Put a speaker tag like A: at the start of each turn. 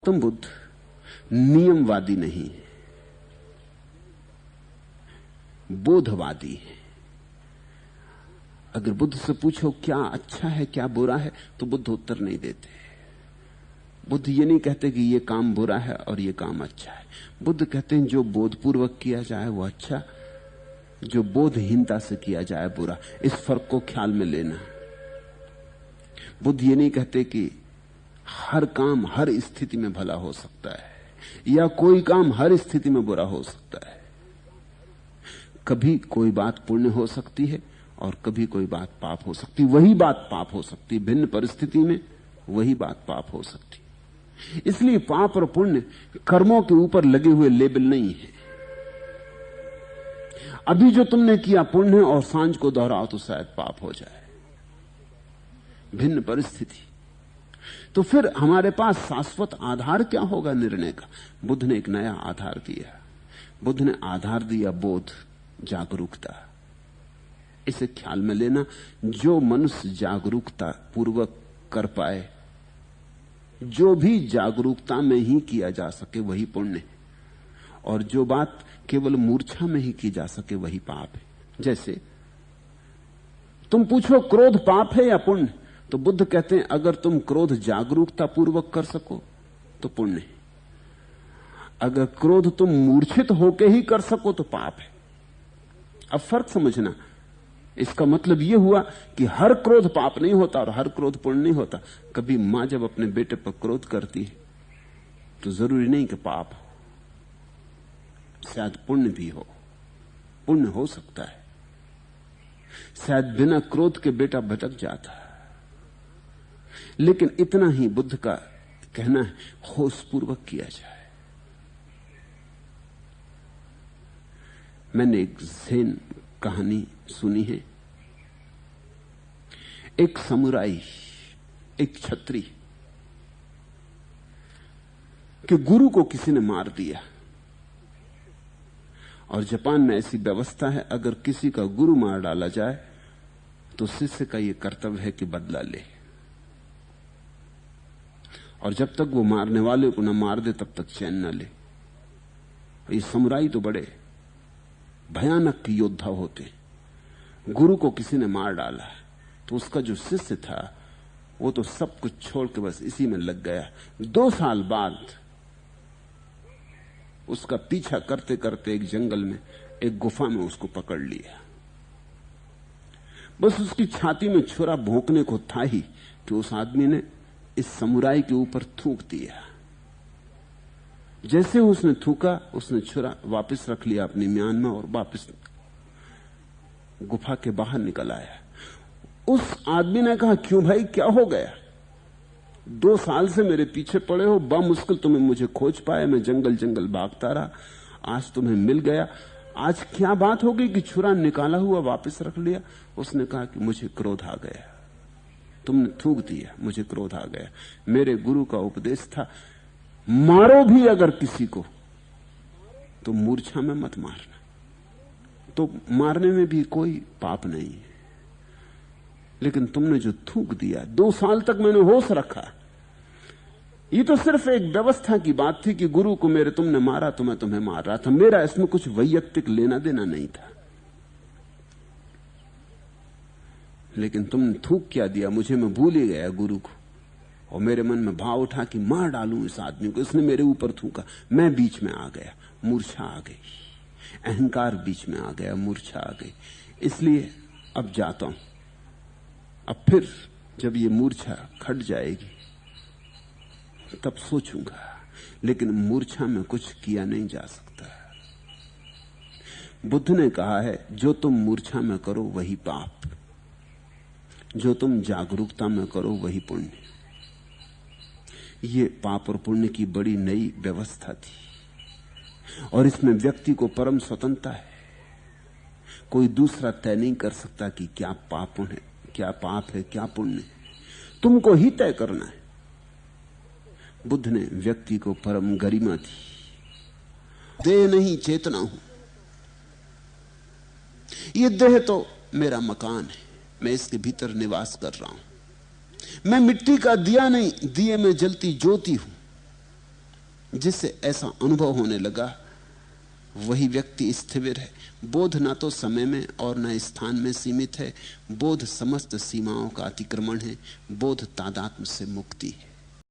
A: गौतम बुद्ध नियमवादी नहीं है, बोधवादी है। अगर बुद्ध से पूछो क्या अच्छा है क्या बुरा है, तो बुद्ध उत्तर नहीं देते। बुद्ध ये नहीं कहते कि ये काम बुरा है और ये काम अच्छा है। बुद्ध कहते हैं जो बोधपूर्वक किया जाए वो अच्छा, जो बोधहीनता से किया जाए बुरा। इस फर्क को ख्याल में लेना। बुद्ध ये नहीं कहते कि हर काम हर स्थिति में भला हो सकता है या कोई काम हर स्थिति में बुरा हो सकता है। कभी कोई बात पुण्य हो सकती है और कभी कोई बात पाप हो सकती, वही बात पाप हो सकती, भिन्न परिस्थिति में वही बात पाप हो सकती। इसलिए पाप और पुण्य कर्मों के ऊपर लगे हुए लेबल नहीं है। अभी जो तुमने किया पुण्य और सांझ को दोहराओ तो शायद पाप हो जाए, भिन्न परिस्थिति। तो फिर हमारे पास शाश्वत आधार क्या होगा निर्णय का? बुद्ध ने एक नया आधार दिया। बुद्ध ने आधार दिया बोध, जागरूकता। इसे ख्याल में लेना, जो मनुष्य जागरूकता पूर्वक कर पाए, जो भी जागरूकता में ही किया जा सके वही पुण्य है, और जो बात केवल मूर्छा में ही की जा सके वही पाप है। जैसे तुम पूछो क्रोध पाप है या पुण्य, तो बुद्ध कहते हैं अगर तुम क्रोध जागरूकता पूर्वक कर सको तो पुण्य है, अगर क्रोध तुम मूर्छित होकर ही कर सको तो पाप है। अब फर्क समझना, इसका मतलब यह हुआ कि हर क्रोध पाप नहीं होता और हर क्रोध पुण्य नहीं होता। कभी मां जब अपने बेटे पर क्रोध करती है तो जरूरी नहीं कि पाप हो, शायद पुण्य भी हो, पुण्य हो सकता है। शायद बिना क्रोध के बेटा भटक जाता है। लेकिन इतना ही बुद्ध का कहना है, होशपूर्वक किया जाए। मैंने एक ज़ेन कहानी सुनी है। एक समुराई, एक छत्री के गुरु को किसी ने मार दिया, और जापान में ऐसी व्यवस्था है अगर किसी का गुरु मार डाला जाए तो शिष्य का यह कर्तव्य है कि बदला ले, और जब तक वो मारने वाले को न मार दे तब तक चैन न ले। ये समुराई तो बड़े भयानक योद्धा होते। गुरु को किसी ने मार डाला तो उसका जो शिष्य था वो तो सब कुछ छोड़ के बस इसी में लग गया। 2 साल बाद उसका पीछा करते करते एक जंगल में, एक गुफा में उसको पकड़ लिया। बस उसकी छाती में छुरा भोंकने को था ही कि उस आदमी ने इस समुराई के ऊपर थूक दिया। जैसे उसने थूका, उसने छुरा वापस रख लिया अपनी म्यान में और वापस गुफा के बाहर निकल आया। उस आदमी ने कहा, क्यों भाई, क्या हो गया? 2 साल से मेरे पीछे पड़े हो, मुश्किल तुम्हें मुझे खोज पाए, मैं जंगल जंगल भागता रहा, आज तुम्हें मिल गया। आज क्या बात हो गई कि छुरा निकाला हुआ वापस रख लिया? उसने कहा कि मुझे क्रोध आ गया, तुमने थूक दिया, मुझे क्रोध आ गया। मेरे गुरु का उपदेश था, मारो भी अगर किसी को तो मूर्छा में मत मारना। तो मारने में भी कोई पाप नहीं है, लेकिन तुमने जो थूक दिया, 2 साल तक मैंने होश रखा। ये तो सिर्फ एक व्यवस्था की बात थी कि गुरु को मेरे तुमने मारा तो मैं तुम्हें मार रहा था, मेरा इसमें कुछ वैयक्तिक लेना देना नहीं था। लेकिन तुमने थूक क्या दिया, मुझे मैं भूल ही गया गुरु को, और मेरे मन में भाव उठा कि मार डालूं इस आदमी को। इसने मेरे ऊपर थूका, मैं बीच में आ गया, मूर्छा आ गई, अहंकार बीच में आ गया, मूर्छा आ गई। इसलिए अब जाता हूं, अब फिर जब ये मूर्छा खट जाएगी तब सोचूंगा। लेकिन मूर्छा में कुछ किया नहीं जा सकता। बुद्ध ने कहा है, जो तुम मूर्छा में करो वही पाप, जो तुम जागरूकता में करो वही पुण्य। ये पाप और पुण्य की बड़ी नई व्यवस्था थी, और इसमें व्यक्ति को परम स्वतंत्रता है। कोई दूसरा तय नहीं कर सकता कि क्या पाप है, क्या पाप है, क्या पुण्य है। तुमको ही तय करना है। बुद्ध ने व्यक्ति को परम गरिमा दी। देह नहीं चेतना हूं, ये देह तो मेरा मकान है, मैं इसके भीतर निवास कर रहा हूं। मैं मिट्टी का दिया नहीं, दिए में जलती ज्योति हूं। जिससे ऐसा अनुभव होने लगा वही व्यक्ति स्थिर है। बोध ना तो समय में और न स्थान में सीमित है, बोध समस्त सीमाओं का अतिक्रमण है, बोध तादात्म्य से मुक्ति है।